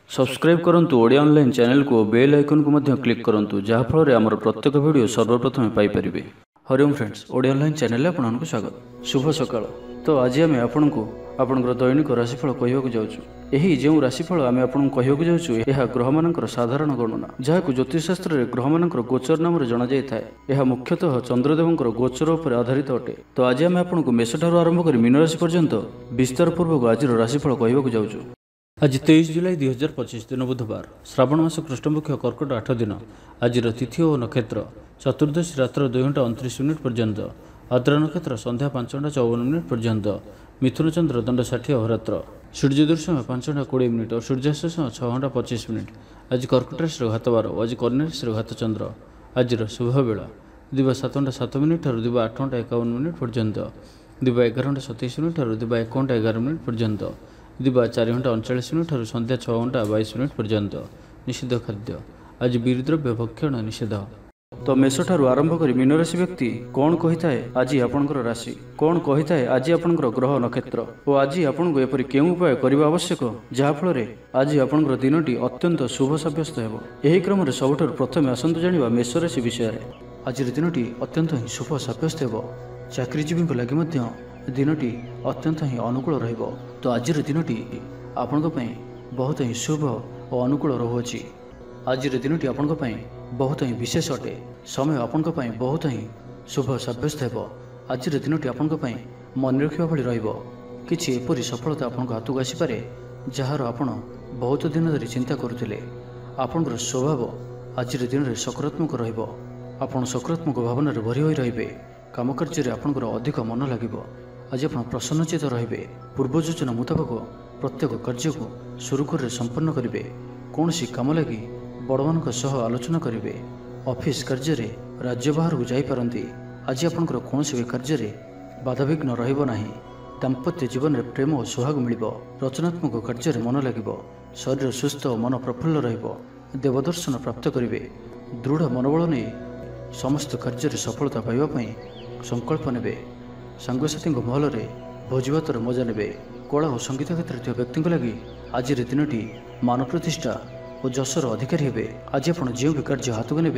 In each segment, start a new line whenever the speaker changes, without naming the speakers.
Subscribe करंतु Odia online channel को bell icon को मध्य क्लिक करंतु जहाँ फल आमर प्रत्येक वीडियो सर्वप्रथम Piper. Hariom friends, Odia online channel में आपको स्वागत। शुभ सकाळ। तो आज आम आपको आपंकर दैनिक राशिफल कहवाक जाऊँ। यही जो राशिफल आम आपको कहवाक जाऊँ यह ग्रह मानकर साधारण गणना जहाँ ज्योतिषशास्त्र में ग्रह मानकर गोचर नाम जना जाए। यह मुख्यतः चंद्रदेवंकर गोचर पर आधारित अटे। तो आज आम आपको मेष ठार आरंभ कर मीन राशि पर्यंत विस्तार पूर्वक आज राशिफल कहवाक जाऊँ। आज 23 जुलाई 2025 दिन बुधवार, श्रावण मास कृष्णपक्ष कर्कट 8 दिन। आज तिथि और नक्षत्र चतुर्दशी रात्र 2:29 पर्यंत, आद्रा नक्षत्र संध्या 5:54 पर्यंत, मिथुन चंद्र दंड 60 अहोरात्र, सूर्योदय समय 5:20 और सूर्यास्त समय 6:25। आज कर्कट राशि घातवार और आज कन्या राशि घात चंद्र। आज शुभ बेला दिवा 7:07 ठार दिवा 8:51 पर्यंत, दिवा 11:27 ठार दिवा 1:11 पर्यंत, दिवा 4:39 ठार संध्या 6:22 पर्यंत। निषिद्ध खाद्य आज बीरद्रव्य भक्षण निषेध। तो मेष ठार आरंभ कर मीन राशि व्यक्ति कौन कही थाए आज आपणकर राशि कौन कही थाए आज आपणकर ग्रह नक्षत्र और आज आपको एपरि केउं उपाय करबा आवश्यक जहाँ फल आज आपणकर दिनटी अत्यंत शुभ सब्यस्त हेबो। एही क्रम रे सबठार प्रथमे आसंतु जानिबा मेष राशि विषय रे। आज दिनटी अत्यंत ही शुभ सब्यस्त हेबो। चाकरीजीवी लगी मध्य दिनटी अत्यंत ही अनुकूल रहिबो। तो आज दिनटी आपणको पई बहुत ही शुभ और अनुकूल रहुछि। आज दिनटी आपणको पई बहुत ही विशेष अटे। समय आपणको पई बहुत ही शुभ सब्यस्त हेबो। आज दिनटी आपणको पई मन रखिबा भली रहिबो। किछि एपरि सफलता आपणको हाथକୁ आसीपारे जହାର आपण बहुत दिन धरि चिंता करुथिले। आपणकर स्वभाव आज दिन रे सकारात्मक रहिबो। आपण सकारात्मक भावना रे भरि होई रहिबे। काम कार्य रे आपणकर अधिक मन लागिबो। आज आप प्रसन्नचित रहिबे। पूर्व योजना मुताबक प्रत्येक कार्य को सुरुखुर संपन्न करेंगे। कौन सी काम लगी बड़मान आलोचना करेंगे। ऑफिस कार्य रे राज्य बाहर को जापारती। आज आपंकर कौन भी कार्य बाधाविघ्न रहा। दाम्पत्य जीवन में प्रेम और सुहाग मिल। रचनात्मक कार्य मन लगे। शरीर सुस्थ और मन प्रफुल्ल रहिबो। देवदर्शन प्राप्त करेंगे। दृढ़ मनोबल नहीं समस्त कार्य सफलता पाइबापी संकल्प नेबे। सांगसाथी महल में भोजभातर मजा ने। कला और संगीत क्षेत्र व्यक्ति लगी आज दिनटी मान प्रतिष्ठा और जशर अधिकारी हे। आज आप जो भी कार्य हाथ को ने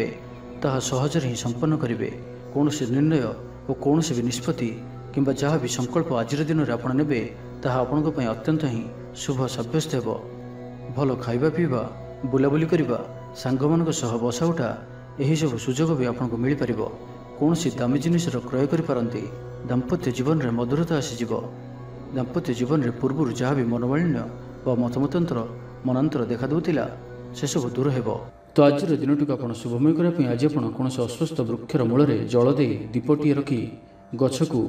ताहा सहजरे ही संपन्न करेंगे। कौन से निर्णय और कौन से भी निष्पत्ति किंबा जहाँ भी संकल्प आज दिन में आप ने आपण अत्यंत ही शुभ सब्यस्त हेबो। भल खाइबा पीवा बुलाबुली करवा सांग मान बसा उठा यही सब सुजोग भी आपको मिल पार। कौन सी दामी जिनिसर क्रय करें। दाम्पत्य जीवन में मधुरता आसीज। दाम्पत्य जीवन में पूर्व जहाँ भी मनोमालिन्य व मतमतांतर मनांतर देखा दूला से सब दूर हेबो। तो आज दिनटी को आप शुभमय करने आज आप कौन अस्वस्थ वृक्षर मूल में जल दे दीपटी रखी गछ को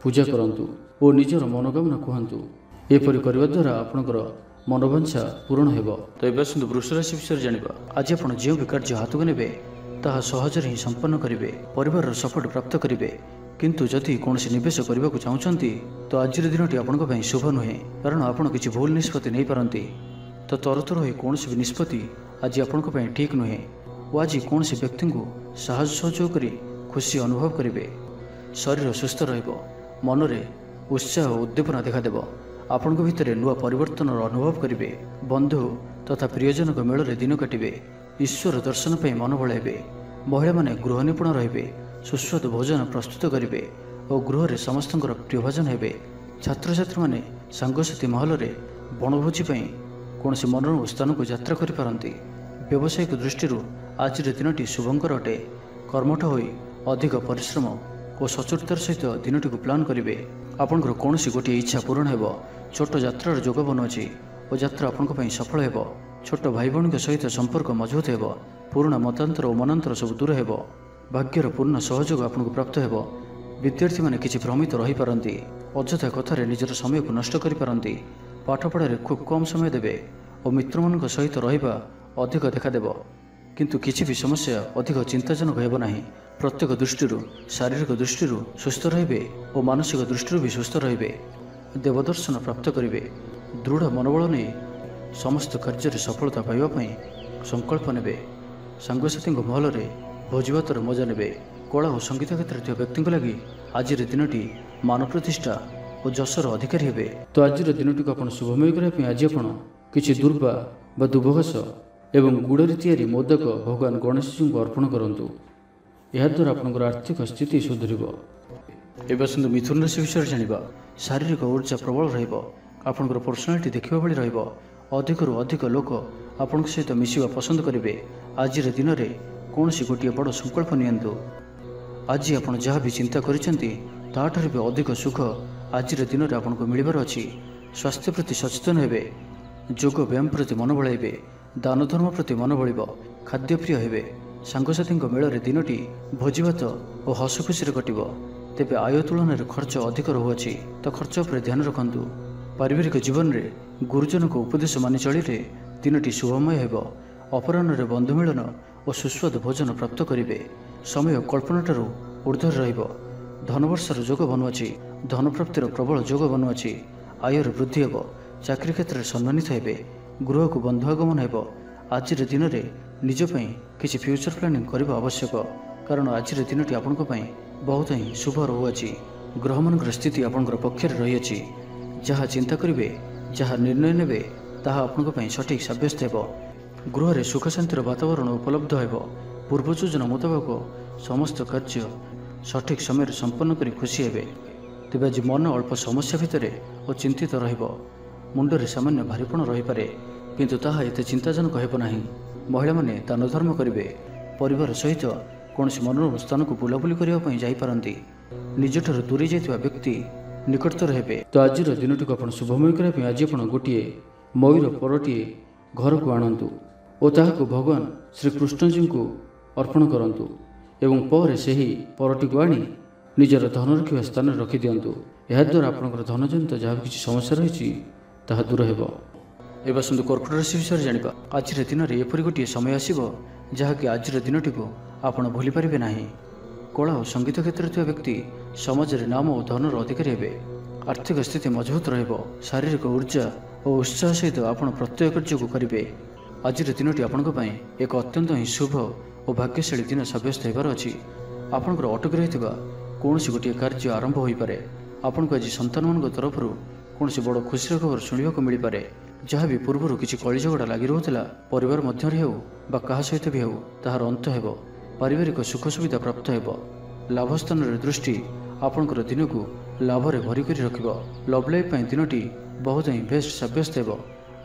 पूजा करंतु और निजर मनोकामना कहतु। एपरि करने द्वारा आपणकर मनोवांछा पूर्ण हेबो। तो ये आसतु वृष राशि विषय जानिबा। आज आप जो भी कार्य हाथ को ने ताहा सहजरे ही संपन्न करेंगे। परिवार सपोर्ट प्राप्त करेंगे। किंतु जदि कौन निवेश करने को चाहते तो आज दिनटी आपंप शुभ नुहे। कारण आपड़ किसी भूल निष्पत्ति नहीं पारती। तो तरतर हो कौन भी निष्पत्ति आज आपंप ठीक नुहे। और आज कौन व्यक्ति को साहस सहयोग कर खुशी अनुभव करेंगे। शरीर सुस्थ मन में उत्साह और उद्दीपना देखादेव। आपण भितर नुआ परिवर्तन अनुभव करेंगे। बंधु तथा प्रियजन मेल में दिन काटे। ईश्वर दर्शन पर मन बढ़ाइबे। महिला माने गृह निपुण रे। सुस्वादु भोजन प्रस्तुत करेंगे और गृह में समस्त प्रिय भोजन हे। छात्र छात्री मैंने सांगसाथी महल में बनभोजी कौन से मनोरम स्थान को यात्रा करें। व्यावसायिक दृष्टि आज दिनटी शुभंकर अटे। कर्मठ हो अधिक परिश्रम और सचोटतार सहित दिनटी को प्लान करेंगे। आपंकर कौन गोटे इच्छा पूरण हो। छोट यात्रार जोग बनुची और यात्रा आपण सफल हो। छोट भाई भौणी सहित संपर्क मजबूत हो। पुराणा मतांतर और मनांतर सब दूर हो। भाग्यर पूर्ण सहयोग आपको प्राप्त हो। विद्यार्थी मैंने किसी भ्रमित रही पारती। अଯଥା कथार निजर समय को नष्ट करें। पाठपढ़े खूब कम समय देवे और मित्र मान सहित रहा अधिक देखादेव। किंतु किसी भी समस्या अधिक चिंताजनक हेब नहीं। प्रत्येक दृष्टि शारीरिक दृष्टि सुस्थ रे और मानसिक दृष्टि भी सुस्थ रे। देवदर्शन प्राप्त करेंगे। दृढ़ मनोबल नहीं समस्त कार्य सफलता पाइबापी संकल्प ने। सांगसाथी महल में भोजभातर मजा ने। कला और संगीत क्षेत्र व्यक्ति लगी आज दिनटी मान प्रतिष्ठा और जशर अधिकारी हे। तो आज दिनटी को आप शुभमय करने आज आप किसी दुर्वा ବା ଦୁବଘାସ ଏବଂ ଗୁଡ଼ରେ ତିଆରି ମୋଦକ ଭଗବାନ ଗଣେଶଜୀଙ୍କୁ ଅର୍ପଣ କରନ୍ତୁ। ଏହାଦ୍ୱାରା ଆପଣଙ୍କର ଆର୍ଥିକ ସ୍ଥିତି ସୁଧୁରିବ। ଏବେ ଆସନ୍ତୁ ମିଥୁନ ରାଶି ବିଷୟରେ ଜାଣିବା। ଶାରୀରିକ ଉର୍ଜା ପ୍ରବଳ ରହିବ। ଆପଣଙ୍କର ପର୍ସନାଲିଟି ଦେଖିବା ଭଳି ରହିବ। ଅଧିକରୁ ଅଧିକ ଲୋକ ଆପଣଙ୍କ ସହିତ ମିଶିବା ପସନ୍ଦ କରିବେ। ଆଜିର ଦିନରେ କୌଣସି ଗୋଟିଏ ବଡ଼ ସଂକଳ୍ପ ନିଅନ୍ତୁ। ଆଜି ଆପଣ ଯାହା ବି ଚିନ୍ତା କରିଛନ୍ତି ତାଠାରୁ ବି ଅଧିକ ସୁଖ ଆଜିର ଦିନରେ ଆପଣଙ୍କୁ ମିଳିବାର ଅଛି। ସ୍ୱାସ୍ଥ୍ୟ ପ୍ରତି ସଚେତନ ହେବେ। ଯୋଗ ବ୍ୟାୟାମ ପ୍ରତି ମନ ବଳାଇବେ। ଦାନ ଧର୍ମ ପ୍ରତି ମନ ବଳିବ। ଖାଦ୍ୟପ୍ରିୟ ହେବେ। ସାଙ୍ଗସାଥୀଙ୍କ ମେଳରେ ଦିନଟି ଭୋଜିଭାତ ଓ ହସ ଖୁସିରେ କଟିବ। ତେବେ ଆୟ ତୁଳନାରେ ଖର୍ଚ୍ଚ ଅଧିକ ରହୁଅଛି, ତ ଖର୍ଚ୍ଚ ଉପରେ ଧ୍ୟାନ ରଖନ୍ତୁ। ପାରିବାରିକ ଜୀବନରେ ଗୁରୁଜନଙ୍କ ଉପଦେଶ ମାନି ଚଳିଲେ ଦିନଟି ଶୁଭମୟ ହେବ। ଅପରାହ୍ନରେ ବନ୍ଧୁ ମିଳନ ଓ ସୁସ୍ୱାଦୁ ଭୋଜନ ପ୍ରାପ୍ତ କରିବେ। ସମୟ କଳ୍ପନାଠାରୁ ଊର୍ଦ୍ଧ୍ୱରେ ରହିବ। ଧନବର୍ଷର ଯୋଗ ବନୁଅଛି। ଧନପ୍ରାପ୍ତିର ପ୍ରବଳ ଯୋଗ ବନୁଅଛି। ଆୟର ବୃଦ୍ଧି ହେବ। ଚାକିରି କ୍ଷେତ୍ରରେ ସମ୍ମାନିତ ହେବେ। ଗୃହକୁ ବନ୍ଧୁ ଆଗମନ ହେବ। ଆଜିର ଦିନରେ ନିଜ ପାଇଁ କିଛି ଫ୍ୟୁଚର ପ୍ଲାନିଂ କରିବା ଆବଶ୍ୟକ, କାରଣ ଆଜିର ଦିନଟି ଆପଣଙ୍କ ପାଇଁ ବହୁତ ହିଁ ଶୁଭ ରହୁଅଛି। ଗ୍ରହମାନଙ୍କର ସ୍ଥିତି ଆପଣଙ୍କର ପକ୍ଷରେ ରହିଅଛି। ଯାହା ଚିନ୍ତା କରିବେ, ଯାହା ନିର୍ଣ୍ଣୟ ନେବେ, ତାହା ଆପଣଙ୍କ ପାଇଁ ସଠିକ୍ ସାବ୍ୟସ୍ତ ହେବ। ଗୃହରେ ସୁଖ ଶାନ୍ତିର ବାତାବରଣ ଉପଲବ୍ଧ ହେବ। ପୂର୍ବ ଯୋଜନା ମୁତାବକ ସମସ୍ତ କାର୍ଯ୍ୟ ସଠିକ୍ ସମୟରେ ସମ୍ପନ୍ନ କରି ଖୁସି ହେବେ। ତେବେ ଆଜି ମନ ଅଳ୍ପ ସମସ୍ୟା ଭିତରେ ଓ ଚିନ୍ତିତ ରହିବ। ମୁଣ୍ଡରେ ସାମାନ୍ୟ ଭାରିପଣ ରହିପାରେ, କିନ୍ତୁ ତାହା ଏତେ ଚିନ୍ତାଜନକ ହେବ ନାହିଁ। ମହିଳାମାନେ ଦାନ ଧର୍ମ କରିବେ। ପରିବାର ସହିତ କୌଣସି ମନୋରମ ସ୍ଥାନକୁ ବୁଲାବୁଲି କରିବା ପାଇଁ ଯାଇପାରନ୍ତି। ନିଜଠାରୁ ଦୂରେଇ ଯାଇଥିବା ବ୍ୟକ୍ତି ନିକଟତର ହେବେ। ତ ଆଜିର ଦିନଟିକୁ ଆପଣ ଶୁଭମୟ କରିବା ପାଇଁ ଆଜି ଆପଣ ଗୋଟିଏ ମୟୂର ପରଟିଏ ଘରକୁ ଆଣନ୍ତୁ ଓ ତାହାକୁ ଭଗବାନ ଶ୍ରୀକୃଷ୍ଣଜୀଙ୍କୁ ଅର୍ପଣ କରନ୍ତୁ ଏବଂ ପରେ ସେହି ପରଟିକୁ ଆଣି ନିଜର ଧନ ରଖିବା ସ୍ଥାନରେ ରଖିଦିଅନ୍ତୁ। ଏହାଦ୍ୱାରା ଆପଣଙ୍କର ଧନଜନିତ ଯାହା କିଛି ସମସ୍ୟା ରହିଛି ତାହା ଦୂର ହେବ। ଏବେ ଆସନ୍ତୁ କର୍କଟ ରାଶି ବିଷୟରେ ଜାଣିବା। ଆଜିର ଦିନରେ ଏପରି ଗୋଟିଏ ସମୟ ଆସିବ ଯାହାକି ଆଜିର ଦିନଟିକୁ ଆପଣ ଭୁଲି ପାରିବେ ନାହିଁ। କଳା ଓ ସଙ୍ଗୀତ କ୍ଷେତ୍ରରେ ଥିବା ବ୍ୟକ୍ତି ସମାଜରେ ନାମ ଓ ଧନର ଅଧିକାରୀ ହେବେ। ଆର୍ଥିକ ସ୍ଥିତି ମଜବୁତ ରହିବ। ଶାରୀରିକ ଉର୍ଜା ଓ ଉତ୍ସାହ ସହିତ ଆପଣ ପ୍ରତ୍ୟେକ କାର୍ଯ୍ୟକୁ କରିବେ। ଆଜିର ଦିନଟି ଆପଣଙ୍କ ପାଇଁ ଏକ ଅତ୍ୟନ୍ତ ହିଁ ଶୁଭ ଓ ଭାଗ୍ୟଶାଳୀ ଦିନ ସାବ୍ୟସ୍ତ ହେବାର ଅଛି। ଆପଣଙ୍କର ଅଟକି ରହିଥିବା କୌଣସି ଗୋଟିଏ କାର୍ଯ୍ୟ ଆରମ୍ଭ ହୋଇପାରେ। ଆପଣଙ୍କୁ ଆଜି ସନ୍ତାନମାନଙ୍କ ତରଫରୁ କୌଣସି ବଡ଼ ଖୁସିର ଖବର ଶୁଣିବାକୁ ମିଳିପାରେ। ଯାହା ବି ପୂର୍ବରୁ କିଛି କଳିଝଗଡ଼ା ଲାଗି ରହୁଥିଲା, ପରିବାର ମଧ୍ୟରେ ହେଉ ବା କାହା ସହିତ ବି ହେଉ, ତାହାର ଅନ୍ତ ହେବ। ପାରିବାରିକ ସୁଖ ସୁବିଧା ପ୍ରାପ୍ତ ହେବ। ଲାଭ ସ୍ଥାନରେ ଦୃଷ୍ଟି ଆପଣଙ୍କର ଦିନକୁ ଲାଭରେ ଭରି କରି ରଖିବ। ଲଭ୍ ଲାଇଫ୍ ପାଇଁ ଦିନଟି ବହୁତ ହିଁ ବେଷ୍ଟ ସାବ୍ୟସ୍ତ ହେବ।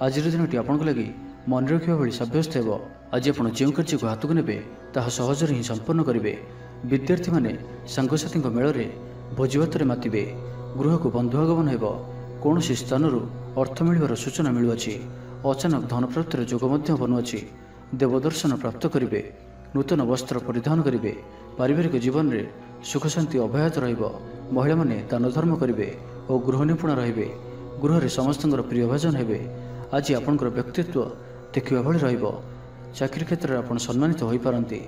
ଆଜିର ଦିନଟି ଆପଣଙ୍କ ଲାଗି ମନେ ରଖିବା ଭଳି ସାବ୍ୟସ୍ତ ହେବ। ଆଜି ଆପଣ ଯେଉଁ କାର୍ଯ୍ୟକୁ ହାତକୁ ନେବେ ତାହା ସହଜରେ ହିଁ ସମ୍ପନ୍ନ କରିବେ। ବିଦ୍ୟାର୍ଥୀମାନେ ସାଙ୍ଗସାଥୀଙ୍କ ମେଳରେ ଭୋଜିଭାତରେ ମାତିବେ। ଗୃହକୁ ବନ୍ଧୁ ଆଗମନ ହେବ। କୌଣସି ସ୍ଥାନରୁ ଅର୍ଥ ମିଳିବାର ସୂଚନା ମିଳୁଅଛି। ଅଚାନକ ଧନପ୍ରାପ୍ତିର ଯୋଗ ମଧ୍ୟ ବନୁଅଛି। ଦେବଦର୍ଶନ ପ୍ରାପ୍ତ କରିବେ। ନୂତନ ବସ୍ତ୍ର ପରିଧାନ କରିବେ। ପାରିବାରିକ ଜୀବନରେ ସୁଖ ଶାନ୍ତି ଅବ୍ୟାହତ ରହିବ। ମହିଳାମାନେ ଦାନ ଧର୍ମ କରିବେ ଓ ଗୃହ ନିପୁଣ ରହିବେ। ଗୃହରେ ସମସ୍ତଙ୍କର ପ୍ରିୟ ଭାଜନ ହେବେ। ଆଜି ଆପଣଙ୍କର ବ୍ୟକ୍ତିତ୍ୱ ଦେଖିବା ଭଳି ରହିବ। ଚାକିରି କ୍ଷେତ୍ରରେ ଆପଣ ସମ୍ମାନିତ ହୋଇପାରନ୍ତି।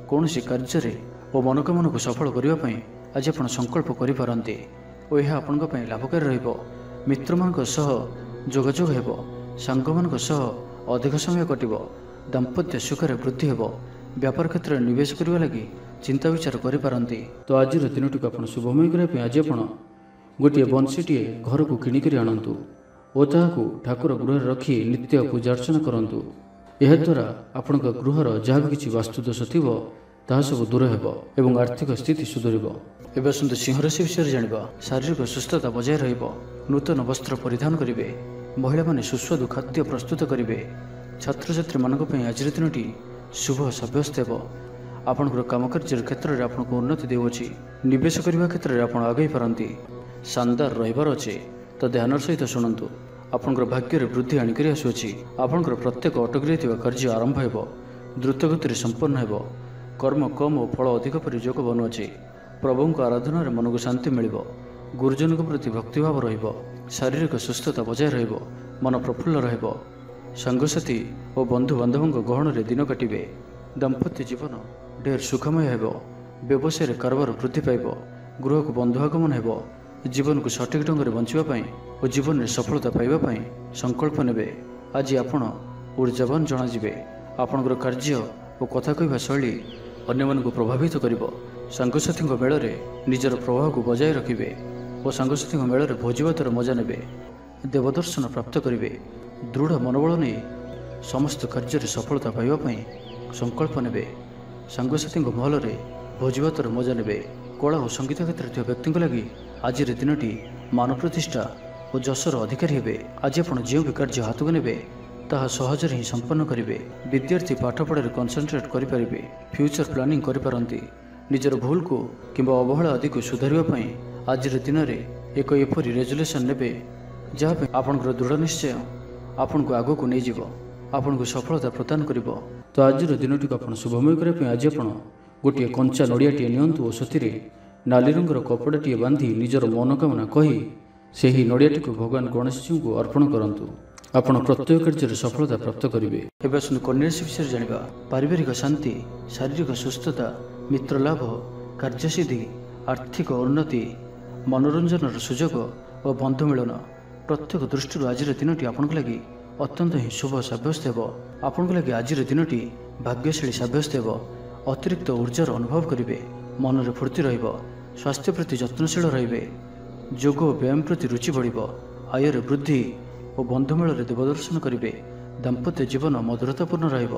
କୌଣସି କାର୍ଯ୍ୟରେ ଓ ମନୋକାମନାକୁ ସଫଳ କରିବା ପାଇଁ ଆଜି ଆପଣ ସଂକଳ୍ପ କରିପାରନ୍ତି ଓ ଏହା ଆପଣଙ୍କ ପାଇଁ ଲାଭକାରୀ ରହିବ। ମିତ୍ରମାନଙ୍କ ସହ ଯୋଗାଯୋଗ ହେବ। ସାଙ୍ଗମାନଙ୍କ ସହ ଅଧିକ ସମୟ କଟିବ। ଦାମ୍ପତ୍ୟ ସୁଖରେ ବୃଦ୍ଧି ହେବ। ବ୍ୟାପାର କ୍ଷେତ୍ରରେ ନିବେଶ କରିବା ଲାଗି ଚିନ୍ତା ବିଚାର କରିପାରନ୍ତି। ତ ଆଜିର ଦିନଟିକୁ ଆପଣ ଶୁଭମୟ କରିବା ପାଇଁ ଆଜି ଆପଣ ଗୋଟିଏ ବଂଶୀଟିଏ ଘରକୁ କିଣିକରି ଆଣନ୍ତୁ ଓ ତାହାକୁ ଠାକୁର ଗୃହରେ ରଖି ନିତ୍ୟ ପୂଜା ଅର୍ଚ୍ଚନା କରନ୍ତୁ। ଏହାଦ୍ୱାରା ଆପଣଙ୍କ ଗୃହର ଯାହା ବି କିଛି ବାସ୍ତୁଦୋଷ ଥିବ ତାହା ସବୁ ଦୂର ହେବ ଏବଂ ଆର୍ଥିକ ସ୍ଥିତି ସୁଧୁରିବ। ଏବେ ଆସନ୍ତୁ ସିଂହ ରାଶି ବିଷୟରେ ଜାଣିବା। ଶାରୀରିକ ସୁସ୍ଥତା ବଜାୟ ରହିବ। ନୂତନ ବସ୍ତ୍ର ପରିଧାନ କରିବେ। ମହିଳାମାନେ ସୁସ୍ୱାଦୁ ଖାଦ୍ୟ ପ୍ରସ୍ତୁତ କରିବେ। ଛାତ୍ରଛାତ୍ରୀମାନଙ୍କ ପାଇଁ ଆଜିର ଦିନଟି ଶୁଭ ସାବ୍ୟସ୍ତ ହେବ। ଆପଣଙ୍କର କାମକାର୍ଯ୍ୟର କ୍ଷେତ୍ରରେ ଆପଣଙ୍କୁ ଉନ୍ନତି ଦେଉଅଛି। ନିବେଶ କରିବା କ୍ଷେତ୍ରରେ ଆପଣ ଆଗେଇ ପାରନ୍ତି। ଶାନଦାର ରହିବାର ଅଛି, ତ ଧ୍ୟାନର ସହିତ ଶୁଣନ୍ତୁ। ଆପଣଙ୍କର ଭାଗ୍ୟରେ ବୃଦ୍ଧି ଆଣିକରି ଆସୁଅଛି। ଆପଣଙ୍କର ପ୍ରତ୍ୟେକ ଅଟକି ରହିଥିବା କାର୍ଯ୍ୟ ଆରମ୍ଭ ହେବ। ଦ୍ରୁତଗତିରେ ସମ୍ପନ୍ନ ହେବ। କର୍ମ କମ୍ ଓ ଫଳ ଅଧିକ ପରି ଯୋଗ ବନୁଅଛି। ପ୍ରଭୁଙ୍କ ଆରାଧନାରେ ମନକୁ ଶାନ୍ତି ମିଳିବ। ଗୁରୁଜନଙ୍କ ପ୍ରତି ଭକ୍ତିଭାବ ରହିବ। ଶାରୀରିକ ସୁସ୍ଥତା ବଜାୟ ରହିବ। ମନ ପ୍ରଫୁଲ୍ଲ ରହିବ। ସାଙ୍ଗସାଥୀ ଓ ବନ୍ଧୁବାନ୍ଧବଙ୍କ ଗହଣରେ ଦିନ କାଟିବେ। ଦାମ୍ପତ୍ୟ ଜୀବନ ଢେର ସୁଖମୟ ହେବ। ବ୍ୟବସାୟରେ କାରବାର ବୃଦ୍ଧି ପାଇବ। ଗୃହକୁ ବନ୍ଧୁ ଆଗମନ ହେବ। ଜୀବନକୁ ସଠିକ୍ ଢଙ୍ଗରେ ବଞ୍ଚିବା ପାଇଁ ଓ ଜୀବନରେ ସଫଳତା ପାଇବା ପାଇଁ ସଂକଳ୍ପ ନେବେ। ଆଜି ଆପଣ ଊର୍ଜାବାନ ଜଣାଯିବେ। ଆପଣଙ୍କର କାର୍ଯ୍ୟ ଓ କଥା କହିବା ଶୈଳୀ ଅନ୍ୟମାନଙ୍କୁ ପ୍ରଭାବିତ କରିବ। ସାଙ୍ଗସାଥୀଙ୍କ ମେଳରେ ନିଜର ପ୍ରଭାବକୁ ବଜାୟ ରଖିବେ ଓ ସାଙ୍ଗସାଥୀଙ୍କ ମେଳରେ ଭୋଜିଭାତର ମଜା ନେବେ। ଦେବଦର୍ଶନ ପ୍ରାପ୍ତ କରିବେ। ଦୃଢ଼ ମନୋବଳ ନେଇ समस्त कार्य सफलता पाइबा संकल्प नेबे। सांगसाथी महल भोजभातर मजा ने कला और संगीत क्षेत्र व्यक्ति लगी आज दिनटी मान प्रतिष्ठा और जशर अधिकारी हे। आज आप जो भी कार्य हाथ को ने ताहा सहज ही संपन्न करेंगे। विद्यार्थी पाठपढ़े कनसेंट्रेट करेंगे, फ्यूचर प्लानिंग करें, निजर भूल को किंबा अवहेला आदि को सुधारवाई आज दिन में एक एपरी रेजुलेशन ने जहाँ आपंकर दृढ़ निश्चय आपन को आग को नहीं जीव, आपन को सफलता प्रदान कर। तो आज दिन टी आप शुभमय करने आज आप गोटे कंचा नड़ियाटे नियंतु और से नाली रंगर कपड़ाटे बांधि निजर मनोकामना कही से ही नड़ियाटी को भगवान गणेश जी को अर्पण करंतु। आपण प्रत्येक कार्य सफलता प्राप्त करेंगे। एवं कन्या राशि विषय जाना पारिवारिक शांति, शारीरिक सुस्थता, मित्र लाभ, कार्यसिद्धि, आर्थिक उन्नति, मनोरंजन सुजोग और बंधु मिलन प्रत्येक दृष्टि आज दिनटी आपन लगी अत्यंत ही शुभ सब्यस्त हो। आपन लगी आज दिनटी भाग्यशाली सब्यस्त हो। अतिरिक्त ऊर्जार अनुभव करेंगे, मन में फूर्ति रहिब, स्वास्थ्य प्रति जत्नशील रहिबे, जोग व्यायाम प्रति रुचि बढ़, आयर वृद्धि और बंधुमेल देवदर्शन करेंगे। दाम्पत्य जीवन मधुरतापूर्ण रहिब,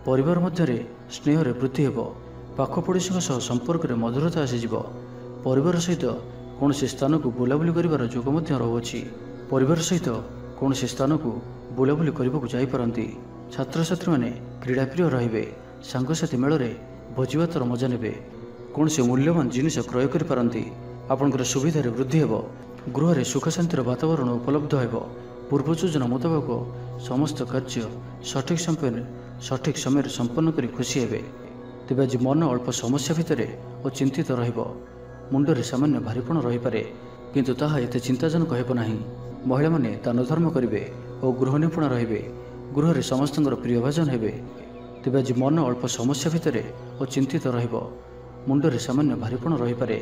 परिवार मध्य स्नेह वृद्धि हो। पाख पड़ोशी संपर्क में मधुरता आसीज। परिवार सहित कौन स्थान को बुलाबुली कर जोग रहुछि। परिवार सहित कौन स्थान को बुलाबुली करते। छात्र छात्री मैंने क्रीड़ाप्रिय रे। सांगसाथी मेल भोजभातर मजा ने कौन से मूल्यवान जिनिस क्रय करते। आपंकर सुविधा वृद्धि हो। गृह में सुख शांतिर वातावरण उपलब्ध हो। पूर्व योजना मुताबक समस्त कार्य सठिक समय संपन्न कर खुशी हे। तेज आज मन अल्प समस्या भितर और चिंतित रुंडे सामान्य भारीपण रहीपे, किंतु ताहा एते चिंताजनक हेब नाही। महिला माने दान धर्म करेंगे और गृह निपुण रे। गृह में समस्त प्रियभाजन हे। तेज आज मन अल्प समस्या भितर और चिंतित रुंडे सामान्य भारीपण रहीपे,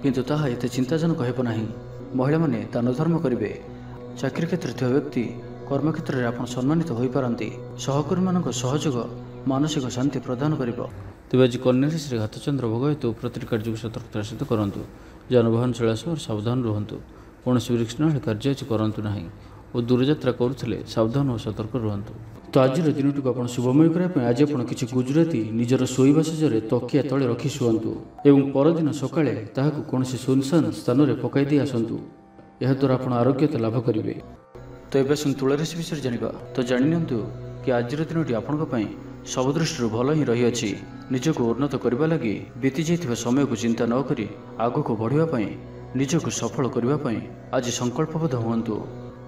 किंतु ताहा एते चिंताजनक हेब नाही। महिला माने दान धर्म करेंगे। चाकरी क्षेत्र व्यक्ति कर्मक्षेत्र में आप सम्मानित हो पारती। सहकर्मी मान सहयोग मानसिक शांति प्रदान कर। तेज आज कन्या राशि घातचंद्र भोग हेतु प्रति कार्य को सतर्कतार सहित करूँ। जानवाहन चलास सावधान रुहतु। कौन विरक्षण कार्य आज करूँ ना और दूरयात्रा करुले सावधान और सतर्क रुहतु। तो आज दिन टी आप शुभमय करने आज आप किसी गुजराती निजर शोवा सजरे तकिया तले रखी शुअतु एवं परदिन सकाळे ताहाकु कौन सुनसान स्थान में पकाई दे आसतु। याद्वारा आप आरोग्यता लाभ करेंगे। तो ये तुला राशि विषय जाना तो जाणिनियंतु कि आज दिन टी आपण सब दृष्टि भल ही रही। निजक उन्नत करने लगी बीती जाइथिबा समय को चिंता न करी आग को बढ़ापी निजक सफल करने आज संकल्पबद्ध हुअन्तु।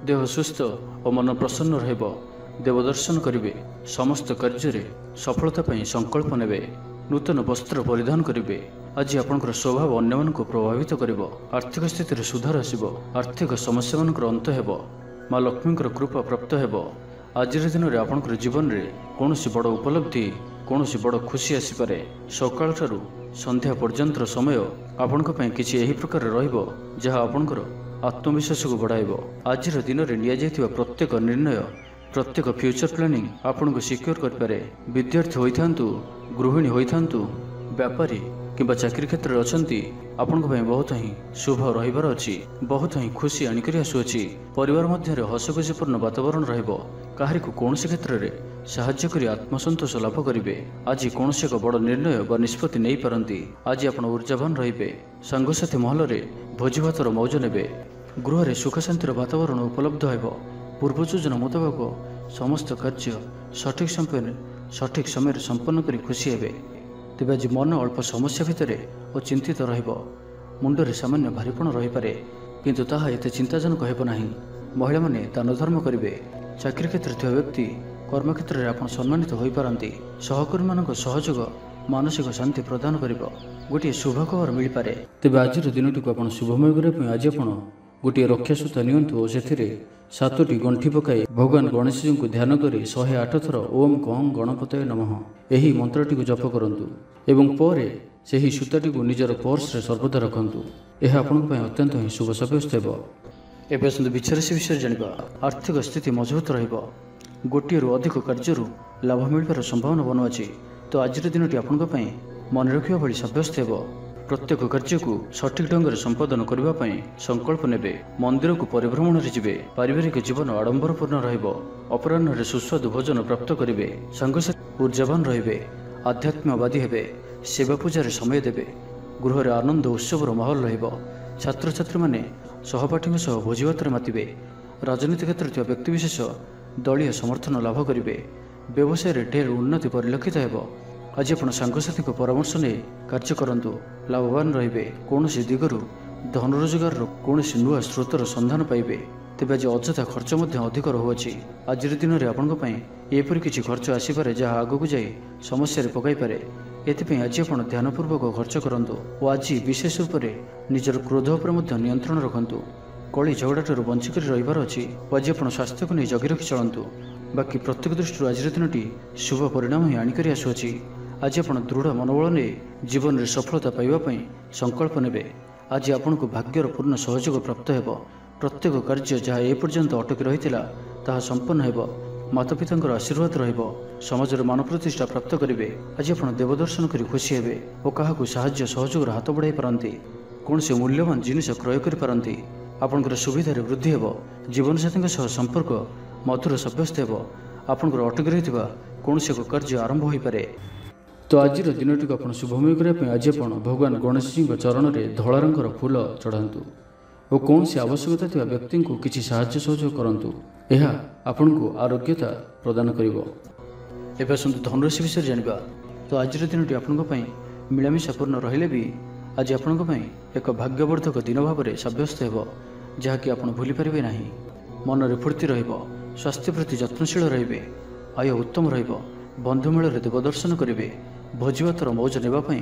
देह सुस्थ और मन प्रसन्न रहिब। देवदर्शन करेंगे। समस्त कार्य सफलता संकल्प नेबे। नूतन वस्त्र परिधान करेंगे। आज आपंकर स्वभाव अन्य को प्रभावित कर। आर्थिक स्थिति सुधार आसब। आर्थिक समस्या मान अंत हो। माँ लक्ष्मी कृपा प्राप्त हो। आज दिन में आपंकर जीवन में कौन बड़ उपलब्धि कौन बड़ खुशी आसीपे। सकाल ठारू संध्या पर्यंत समय आपण किसी एही प्रकार रहिबो जहाँ आपंकर आत्मविश्वास को बढ़ाइब। आज दिन में निया प्रत्येक निर्णय प्रत्येक फ्यूचर प्लानिंग आपन को सिक्योर करें। विद्यार्थी होइथांतु, गृहिणी होइथांतु, व्यापारी किंबा चाकरी क्षेत्र में अछंती आपन को बहुत ही शुभ रहिबार अछि। बहुत ही खुशी आनिकरी आसुअछि। परिवार मध्य हसखुशीपूर्ण वातावरण रहिबो। काहारी को कौन क्षेत्र में साहाय्य करी आत्मसंतोष लाभ करेंगे। आज कौन एक बड़ निर्णय व निष्पत्ति नहीं पारती। आज आप ऊर्जावान रे। सांगसाथी महल में भोजभातर मौज ने। गृह में सुख शांतिर वातावरण उपलब्ध हो। पूर्व योजना मुताबक समस्त कार्य सठिक समय संपन्न कर खुशी हे। तेज आज मन अल्प समस्या भितर और चिंतित रुंडे सामान्य भारीपण रहीपे, किंतु ताहा एते चिंताजनक हेब नाही। महिला माने दान धर्म करेंगे। चाकरी क्षेत्र व्यक्ति कर्मक्षेत्र में आप सम्मानित हो पारती। सहकर्मी मान सहयोग मानसिक शांति प्रदान कर। गोटे शुभ खबर मिल पारे। तेज आज दिन टी आप शुभमय करने आज आप गोटे रक्षासूता नियंतु और से 7टी गंठी पकाई भगवान गणेश जी को ध्यान कर 108 थर ओम कं गणपतये नमः यही मंत्रटी को जप करंतु एवं परे से सूताटी को निजर पर्स रे सर्वदा रखंतु। यह आपन अत्यंत ही शुभ सब्यस्त हो। एवं विचारसी विषय जाना आर्थिक स्थिति मजबूत रहिब। गोटे अधिक कार्य लाभ मिलबार संभावना बनुआछि। तो आज दिन टी आपन मन रखिया भली सब्यस्त हो। प्रत्येक कार्य को सठिक ढंग से संपादन करने संकल्प ने मंदिर को परिभ्रमण जी पारिवारिक जीवन आडंबरपूर्ण रपराह सुस्वादु भोजन प्राप्त करेंगे सांगसाथी ऊर्जावान रे आध्यात्मवादी हे सेवा पूजार समय देवे गृह आनंद उत्सवर माहौल छात्र छात्री मैंने सहपाठी सह भोजीभात मातिबे राजनीति क्षेत्र में व्यक्तिविशेष दलीय समर्थन लाभ करेंगे व्यवसाय ढेर उन्नति परिलक्षित हो आज आप सांगसाथी परामर्श नहीं कार्य करूँ लाभवान रे कौन दिगरू धन रोजगार कौन नुआ स्रोतर संधान पाइबे तेज आज अଯଥା खर्च अधिक रहुअछि आज दिन में आपंपर किसी खर्च आसपे जहाँ आग को जाए समस्या पकई पारे एथिपाई आज आप ध्यानपूर्वक खर्च करूँ और आज विशेष रूप से निजर क्रोध पर नियंत्रण रखु कली झगड़ा बंचिक रही अच्छी आज आप स्वास्थ्य को नहीं जगी रखी चलतु बाकी प्रत्येक दृष्टि आज दिन शुभ परिणाम ही आणिक आसुअछि आज आप दृढ़ मनोबल ने जीवन में सफलता पाइबापी संकल्प ने आज आपन को भाग्यर पूर्ण सहयोग प्राप्त हो प्रत्येक कार्य जहाँ एपर्यंत अटकी रही ताहा संपन्न हो माता पिता आशीर्वाद रमजर मान प्रतिष्ठा प्राप्त करेंगे आज आप देवदर्शन कर खुशी हे और क्या साहाय्य सहयोग हाथ बढ़ाई पारती कौन से मूल्यवान जिनिस क्रय करपारती आपंकर सुविधार वृद्धि हो जीवनसाथी संपर्क मधुर सब्यस्त हो आपंकर अटकी रही कौन से कार्य आरंभ हो पारे। तो आज दिन टी आप शुभमय करने आज आप भगवान गणेश जी चरण में धला रंगर फूल चढ़ातु और कौन सी आवश्यकता थी व्यक्ति को किसी साहाय्य सहयोग करूँ यह आपण को आरोग्यता प्रदान कर धनुराशि विषय जाना तो आज दिन टी आपंपाई मिलामिशापूर्ण रहिले भी आज आपंपाई एक भाग्यवर्धक दिन भाव में सब्यस्त हो जहाँकि आप भूली पारे ना मन में फूर्ति स्वास्थ्य प्रति जत्नशील रे आय उत्तम बंधुमेल देवदर्शन करेंगे भोजीभातर मौज नेबाई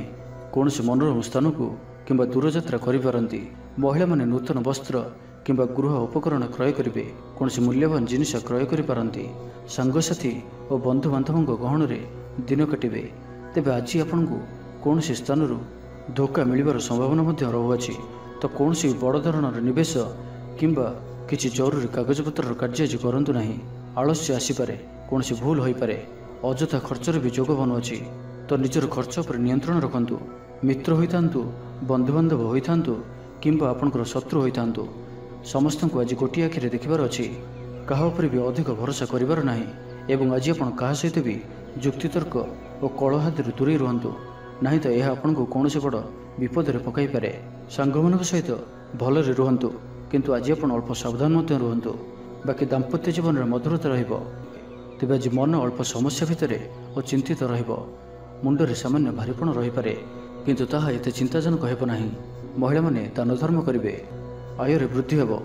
कौन से मनोरम स्थान को किंबा दूरयात्रा करिपारंती महिला माने नूतन वस्त्र किंबा गृह उपकरण क्रय करेंगे कौन से मूल्यवान जिनिस क्रय करिपारंती सांगसाथी और बंधु बांधवों गहन में दिन काटिबे तेबे आज आपन को कौन से स्थान धोखा मिलबार संभावना रहुअछि तो कौन से बड़ धरणर निवेश किंबा किसी जरूरी कागजपत्र कार्य आज करंतु नहीं आलस्य आसीपारे कौन से भूल हो पारे अଯଥା खर्चर भी जोग बनुअछि तो निजर खर्च पर नियंत्रण रखंतु मित्र होइतांतु बंधुबांधव होइतांतु किंबा आपनकर शत्रु होइतांतु समस्त को आज गोटी आखिरे देखिबार अछि कहा पर भी अधिक भरोसा करिबार नाही एवं आज आपण कहा सहित भी युक्तितर्क और कलहादि दूरे रुहंतु नहीं तो यह आपन को कौन से बड़ विपद में पकई पारे सांग मान सहित भलरे रुहंतु किंतु आज आपण अल्प सावधान रुहंतु बाकी दाम्पत्य जीवन में मधुरता रहिबो तेज आज मन अल्प समस्या भितर और चिंतित रुंडे सामान्य भारीपण रही पारे किंतु ताहा एते चिंताजनक हेब नाही महिला माने दान धर्म करेंगे आय वृद्धि हो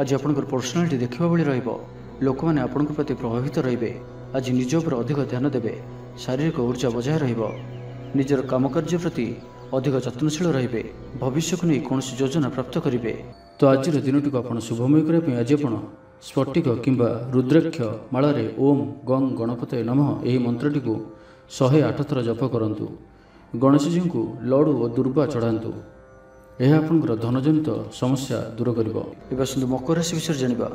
आज आपंकर पर्सनालीटी देखा भली लोक मैंने आपण प्रति प्रभावित रे आज निज पर अधिक ध्यान देवे शारीरिक ऊर्जा बजाय निजर काम कार्य प्रति अधिक जत्नशील रे भविष्य को नहीं कौन योजना प्राप्त करेंगे तो आज दिन टी आप शुभमय करने आज आप स्फटिक किंबा रुद्राक्ष मालारे ओम गंग गणपतये नमः यही मंत्रटी को 108 थर जप करंतु गणेश जी को लडू और दुर्वा चढ़ातु यह आपंकर धनजनित समस्या दूर कर मकर राशि विषय जाना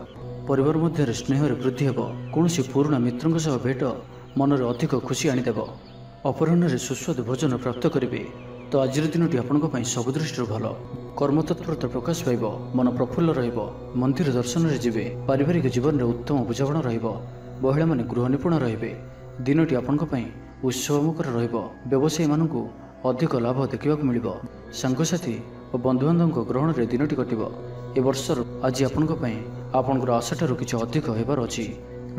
परिवार मध्य स्नेह वृद्धि हो कौन पुराणा मित्रों सह भेट मन में अधिक खुशी आनीदेव अपराह्न सुस्वादु भोजन प्राप्त करेंगे तो आज दिन टी आपंपाई सब दृष्टि भल कर्मतत्परता प्रकाश पाइब मन प्रफुल्ल मंदिर दर्शन में जीवे पारिवारिक जीवन में उत्तम बुझाणा महिला माने गृह निपुण रे दिनटी आपंपाई उत्सवमुखर व्यवसायी मान अधिक लाभ देखा मिल सांगसाथी और बंधुबांधव ग्रहण में दिनटी कटो ए वर्षर आज आपंकर आशाठार किसी अधिक होबार अच्छी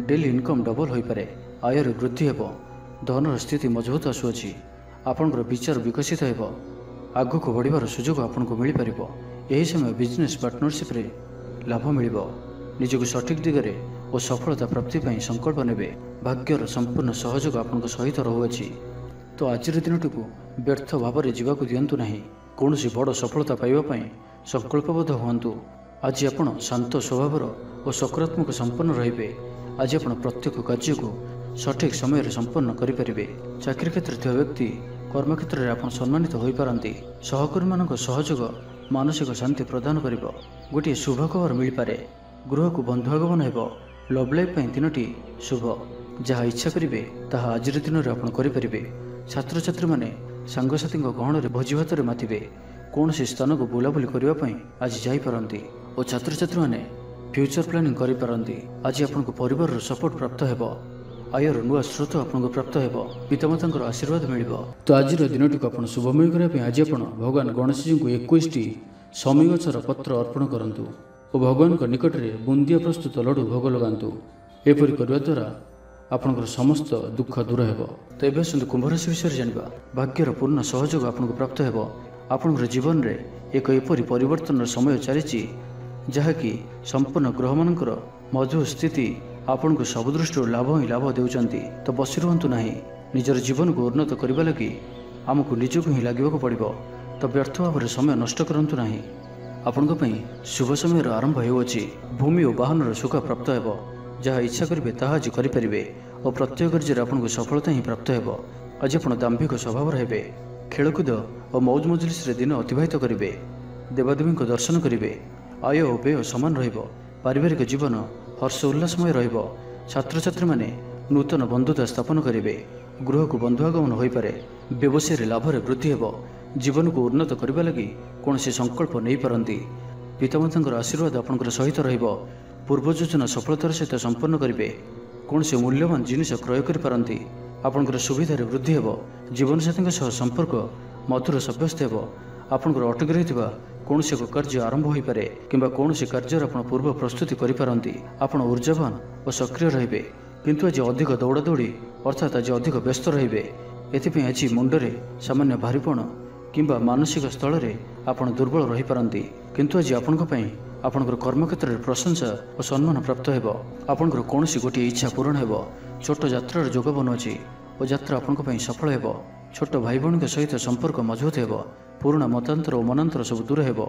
डेली इनकम डबल हो पारे आय वृद्धि हो धनर स्थिति मजबूत आसुअछि आपंकर विचार विकसित हो आग को बढ़िबार सुजोग आपन को मिल पारिबो एही समय बिजनेस पार्टनरशिप रे लाभ मिल निजक सठिक दिगरे और सफलता प्राप्ति पाई संकल्प नेबे भाग्यर संपूर्ण सहयोग आपन सहित रहुअछि तो आज दिनटी को व्यर्थ भाव में जीवाक दिंतु ना कौन बड़ सफलता पाइबा संकल्पबद्ध हुंतु आज आप शांत स्वभावर और सकारात्मक संपन्न रे आज आप प्रत्येक कार्य को सठिक समय संपन्न करें चाकरी क्षेत्र में व्यक्ति कर्मक्षेत्र में आप सम्मानित हो पारती सहकर्मी मान सहयोग मानसिक शांति प्रदान कर गोटे शुभ खबर मिल पारे गृह को बंधु आगमन हो लव लाइफ दिनटी शुभ जहाँ इच्छा करेंगे ताहा आज दिन में आप करें छात्र छात्री मैंने ସାଙ୍ଗସାଥୀଙ୍କ ଗହଣରେ ଭୋଜିଭାତରେ ମାତିବେ, କୌଣସି ସ୍ଥାନକୁ ବୁଲାବୁଲି କରିବା ପାଇଁ ଆଜି ଯାଇପାରନ୍ତି ଓ ଛାତ୍ରଛାତ୍ରୀମାନେ ଫ୍ୟୁଚର ପ୍ଲାନିଂ କରିପାରନ୍ତି। ଆଜି ଆପଣଙ୍କ ପରିବାରର ସପୋର୍ଟ ପ୍ରାପ୍ତ ହେବ, ଆୟର ନୂଆ ସ୍ରୋତ ଆପଣଙ୍କୁ ପ୍ରାପ୍ତ ହେବ, ପିତାମାତାଙ୍କର ଆଶୀର୍ବାଦ ମିଳିବ। ତ ଆଜିର ଦିନଟିକୁ ଆପଣ ଶୁଭମୟ କରିବା ପାଇଁ ଆଜି ଆପଣ ଭଗବାନ ଗଣେଶଜୀଙ୍କୁ 21ଟି ସମୀ ଗଛର ପତ୍ର ଅର୍ପଣ କରନ୍ତୁ ଓ ଭଗବାନଙ୍କ ନିକଟରେ ବୁନ୍ଦିଆ ପ୍ରସ୍ତୁତ ଲଡ଼ୁ ଭୋଗ ଲଗାନ୍ତୁ। ଏପରି କରିବା ଦ୍ୱାରା ଆପଣଙ୍କର ସମସ୍ତ ଦୁଃଖ ଦୂର ହେବ। ତ ଏବେ ଆସନ୍ତୁ କୁମ୍ଭ ରାଶି ବିଷୟରେ ଜାଣିବା। ଭାଗ୍ୟର ପୂର୍ଣ୍ଣ ସହଯୋଗ ଆପଣଙ୍କୁ ପ୍ରାପ୍ତ ହେବ। ଆପଣଙ୍କର ଜୀବନରେ ଏକ ଏପରି ପରିବର୍ତ୍ତନର ସମୟ ଚାଲିଛି ଯାହାକି ସମ୍ପୂର୍ଣ୍ଣ ଗ୍ରହମାନଙ୍କର ମଧୁର ସ୍ଥିତି ଆପଣଙ୍କୁ ସବୁ ଦୃଷ୍ଟିରୁ ଲାଭ ହିଁ ଲାଭ ଦେଉଛନ୍ତି। ତ ବସି ରୁହନ୍ତୁ ନାହିଁ। ନିଜର ଜୀବନକୁ ଉନ୍ନତ କରିବା ଲାଗି ଆମକୁ ନିଜକୁ ହିଁ ଲାଗିବାକୁ ପଡ଼ିବ। ତ ବ୍ୟର୍ଥ ଭାବରେ ସମୟ ନଷ୍ଟ କରନ୍ତୁ ନାହିଁ। ଆପଣଙ୍କ ପାଇଁ ଶୁଭ ସମୟର ଆରମ୍ଭ ହେଉଅଛି। ଭୂମି ଓ ବାହନର ସୁଖ ପ୍ରାପ୍ତ ହେବ। ଯାହା ଇଚ୍ଛା କରିବେ ତାହା ଆଜି କରିପାରିବେ ଓ ପ୍ରତ୍ୟେକ କାର୍ଯ୍ୟରେ ଆପଣଙ୍କୁ ସଫଳତା ହିଁ ପ୍ରାପ୍ତ ହେବ। ଆଜି ଆପଣ ଦାମ୍ଭିକ ସ୍ୱଭାବର ହେବେ। ଖେଳକୁଦ ଓ ମୌଜ ମଜଲିସରେ ଦିନ ଅତିବାହିତ କରିବେ। ଦେବାଦେବୀଙ୍କ ଦର୍ଶନ କରିବେ। ଆୟ ଓ ବ୍ୟୟ ସମାନ ରହିବ। ପାରିବାରିକ ଜୀବନ ହର୍ଷ ଉଲ୍ଲାସମୟ ରହିବ। ଛାତ୍ରଛାତ୍ରୀମାନେ ନୂତନ ବନ୍ଧୁତା ସ୍ଥାପନ କରିବେ। ଗୃହକୁ ବନ୍ଧୁ ଆଗମନ ହୋଇପାରେ। ବ୍ୟବସାୟରେ ଲାଭରେ ବୃଦ୍ଧି ହେବ। ଜୀବନକୁ ଉନ୍ନତ କରିବା ଲାଗି କୌଣସି ସଂକଳ୍ପ ନେଇପାରନ୍ତି। ପିତାମାତାଙ୍କର ଆଶୀର୍ବାଦ ଆପଣଙ୍କର ସହିତ ରହିବ। ପୂର୍ବ ଯୋଜନା ସଫଳତାର ସହିତ ସମ୍ପନ୍ନ କରିବେ। କୌଣସି ମୂଲ୍ୟବାନ ଜିନିଷ କ୍ରୟ କରିପାରନ୍ତି। ଆପଣଙ୍କର ସୁବିଧାରେ ବୃଦ୍ଧି ହେବ। ଜୀବନସାଥୀଙ୍କ ସହ ସମ୍ପର୍କ ମଧୁର ସାବ୍ୟସ୍ତ ହେବ। ଆପଣଙ୍କର ଅଟକି ରହିଥିବା କୌଣସି ଏକ କାର୍ଯ୍ୟ ଆରମ୍ଭ ହୋଇପାରେ କିମ୍ବା କୌଣସି କାର୍ଯ୍ୟର ଆପଣ ପୂର୍ବ ପ୍ରସ୍ତୁତି କରିପାରନ୍ତି। ଆପଣ ଉର୍ଜାବାନ ଓ ସକ୍ରିୟ ରହିବେ, କିନ୍ତୁ ଆଜି ଅଧିକ ଦୌଡ଼ାଦୌଡ଼ି ଅର୍ଥାତ୍ ଆଜି ଅଧିକ ବ୍ୟସ୍ତ ରହିବେ। ଏଥିପାଇଁ ଆଜି ମୁଣ୍ଡରେ ସାମାନ୍ୟ ଭାରିପଣ କିମ୍ବା ମାନସିକ ସ୍ଥଳରେ ଆପଣ ଦୁର୍ବଳ ରହିପାରନ୍ତି। କିନ୍ତୁ ଆଜି ଆପଣଙ୍କ ପାଇଁ ଆପଣଙ୍କର କର୍ମକ୍ଷେତ୍ରରେ ପ୍ରଶଂସା ଓ ସମ୍ମାନ ପ୍ରାପ୍ତ ହେବ। ଆପଣଙ୍କର କୌଣସି ଗୋଟିଏ ଇଚ୍ଛା ପୂରଣ ହେବ। ଛୋଟ ଯାତ୍ରାର ଯୋଗ ବନୁଅଛି ଓ ଯାତ୍ରା ଆପଣଙ୍କ ପାଇଁ ସଫଳ ହେବ। ଛୋଟ ଭାଇ ଭଉଣୀଙ୍କ ସହିତ ସମ୍ପର୍କ ମଜବୁତ ହେବ। ପୁରୁଣା ମତାନ୍ତର ଓ ମନାନ୍ତର ସବୁ ଦୂର ହେବ।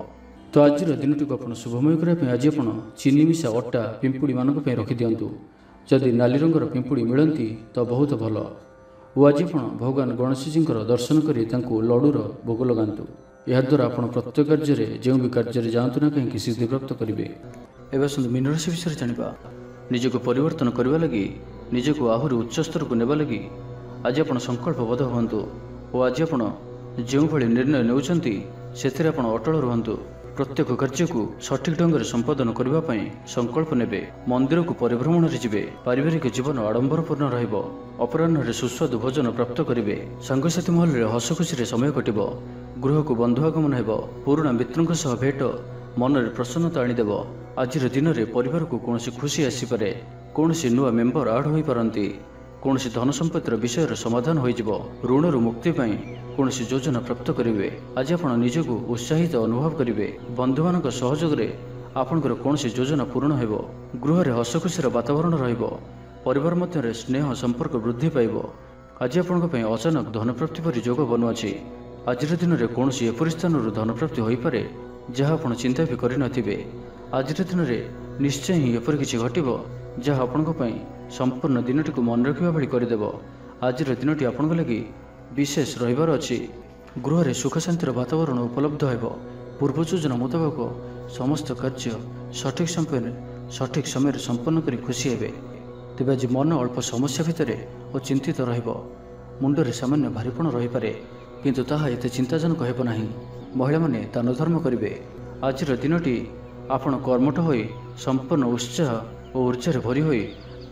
ତ ଆଜିର ଦିନଟିକୁ ଆପଣ ଶୁଭମୟ କରିବା ପାଇଁ ଆଜି ଆପଣ ଚିନି ମିଶା ଅଟା ପିମ୍ପୁଡ଼ିମାନଙ୍କ ପାଇଁ ରଖିଦିଅନ୍ତୁ। ଯଦି ନାଲି ରଙ୍ଗର ପିମ୍ପୁଡ଼ି ମିଳନ୍ତି ତ ବହୁତ ଭଲ। ଓ ଆଜି ଆପଣ ଭଗବାନ ଗଣେଶଜୀଙ୍କର ଦର୍ଶନ କରି ତାଙ୍କୁ ଲଡ଼ୁର ଭୋଗ ଲଗାନ୍ତୁ। ଏହାଦ୍ୱାରା ଆପଣ ପ୍ରତ୍ୟେକ କାର୍ଯ୍ୟରେ ଯେଉଁ ବି କାର୍ଯ୍ୟରେ ଯାଆନ୍ତୁ ନା କାହିଁକି ସିଦ୍ଧିପ୍ରାପ୍ତ କରିବେ। ଏବେ ଆସନ୍ତୁ ମୀନ ରାଶି ବିଷୟରେ ଜାଣିବା। ନିଜକୁ ପରିବର୍ତ୍ତନ କରିବା ଲାଗି, ନିଜକୁ ଆହୁରି ଉଚ୍ଚ ସ୍ତରକୁ ନେବା ଲାଗି ଆଜି ଆପଣ ସଂକଳ୍ପବଦ୍ଧ ହୁଅନ୍ତୁ ଓ ଆଜି ଆପଣ ଯେଉଁଭଳି ନିର୍ଣ୍ଣୟ ନେଉଛନ୍ତି ସେଥିରେ ଆପଣ ଅଟଳ ରୁହନ୍ତୁ। ପ୍ରତ୍ୟେକ କାର୍ଯ୍ୟକୁ ସଠିକ୍ ଢଙ୍ଗରେ ସମ୍ପାଦନ କରିବା ପାଇଁ ସଂକଳ୍ପ ନେବେ। ମନ୍ଦିରକୁ ପରିଭ୍ରମଣରେ ଯିବେ। ପାରିବାରିକ ଜୀବନ ଆଡ଼ମ୍ବରପୂର୍ଣ୍ଣ ରହିବ। ଅପରାହ୍ନରେ ସୁସ୍ୱାଦୁ ଭୋଜନ ପ୍ରାପ୍ତ କରିବେ। ସାଙ୍ଗସାଥୀ ମହଲରେ ହସଖୁସିରେ ସମୟ କଟିବ। ଗୃହକୁ ବନ୍ଧୁ ଆଗମନ ହେବ। ପୁରୁଣା ମିତ୍ରଙ୍କ ସହ ଭେଟ ମନରେ ପ୍ରସନ୍ନତା ଆଣିଦେବ। ଆଜିର ଦିନରେ ପରିବାରକୁ କୌଣସି ଖୁସି ଆସିପାରେ। କୌଣସି ନୂଆ ମେମ୍ବର ଆଡ୍ ହୋଇପାରନ୍ତି। କୌଣସି ଧନ ସମ୍ପତ୍ତିର ବିଷୟର ସମାଧାନ ହୋଇଯିବ। ଋଣରୁ ମୁକ୍ତି ପାଇଁ କୌଣସି ଯୋଜନା ପ୍ରାପ୍ତ କରିବେ। ଆଜି ଆପଣ ନିଜକୁ ଉତ୍ସାହିତ ଅନୁଭବ କରିବେ। ବନ୍ଧୁମାନଙ୍କ ସହଯୋଗରେ ଆପଣଙ୍କର କୌଣସି ଯୋଜନା ପୂରଣ ହେବ। ଗୃହରେ ହସଖୁସିର ବାତାବରଣ ରହିବ। ପରିବାର ମଧ୍ୟରେ ସ୍ନେହ ସମ୍ପର୍କ ବୃଦ୍ଧି ପାଇବ। ଆଜି ଆପଣଙ୍କ ପାଇଁ ଅଚାନକ ଧନପ୍ରାପ୍ତି ପରି ଯୋଗ ବନୁଅଛି। ଆଜିର ଦିନରେ କୌଣସି ଏପରି ସ୍ଥାନରୁ ଧନପ୍ରାପ୍ତି ହୋଇପାରେ ଯାହା ଆପଣ ଚିନ୍ତା ବି କରିନଥିବେ। ଆଜିର ଦିନରେ ନିଶ୍ଚୟ ହିଁ ଏପରି କିଛି ଘଟିବ ଯାହା ଆପଣଙ୍କ ପାଇଁ ସମ୍ପୂର୍ଣ୍ଣ ଦିନଟିକୁ ମନେ ରଖିବା ଭଳି କରିଦେବ। ଆଜିର ଦିନଟି ଆପଣଙ୍କ ଲାଗି ବିଶେଷ ରହିବାର ଅଛି। ଗୃହରେ ସୁଖ ଶାନ୍ତିର ବାତାବରଣ ଉପଲବ୍ଧ ହେବ। ପୂର୍ବ ଯୋଜନା ମୁତାବକ ସମସ୍ତ କାର୍ଯ୍ୟ ସଠିକ୍ ସମୟରେ ସମ୍ପନ୍ନ କରି ଖୁସି ହେବେ। ତେବେ ଆଜି ମନ ଅଳ୍ପ ସମସ୍ୟା ଭିତରେ ଓ ଚିନ୍ତିତ ରହିବ। ମୁଣ୍ଡରେ ସାମାନ୍ୟ ଭାରିପଣ ରହିପାରେ, କିନ୍ତୁ ତାହା ଏତେ ଚିନ୍ତାଜନକ ହେବ ନାହିଁ। ମହିଳାମାନେ ଦାନ ଧର୍ମ କରିବେ। ଆଜିର ଦିନଟି ଆପଣ କର୍ମଠ ହୋଇ ସମ୍ପୂର୍ଣ୍ଣ ଉତ୍ସାହ ଓ ଉର୍ଜାରେ ଭରି ହୋଇ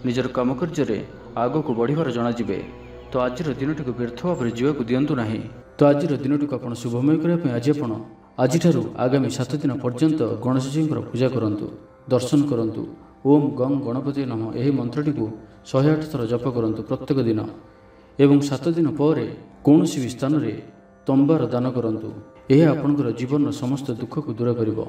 ନିଜର କାମକାର୍ଯ୍ୟରେ ଆଗକୁ ବଢ଼ିବାର ଜଣାଯିବେ। ତ ଆଜିର ଦିନଟିକୁ ବ୍ୟର୍ଥ ଭାବରେ ଯିବାକୁ ଦିଅନ୍ତୁ ନାହିଁ। ତ ଆଜିର ଦିନଟିକୁ ଆପଣ ଶୁଭମୟ କରିବା ପାଇଁ ଆଜି ଆପଣ ଆଜିଠାରୁ ଆଗାମୀ 7 ଦିନ ପର୍ଯ୍ୟନ୍ତ ଗଣେଶଜୀଙ୍କର ପୂଜା କରନ୍ତୁ, ଦର୍ଶନ କରନ୍ତୁ। ଓମ୍ ଗଂ ଗଣପତି ନମଃ ଏହି ମନ୍ତ୍ରଟିକୁ 108 ଥର ଜପ କରନ୍ତୁ ପ୍ରତ୍ୟେକ ଦିନ ଏବଂ 7 ଦିନ ପରେ କୌଣସି ବି ସ୍ଥାନରେ ତମ୍ବାର ଦାନ କରନ୍ତୁ। ଏହା ଆପଣଙ୍କର ଜୀବନର ସମସ୍ତ ଦୁଃଖକୁ ଦୂର କରିବ।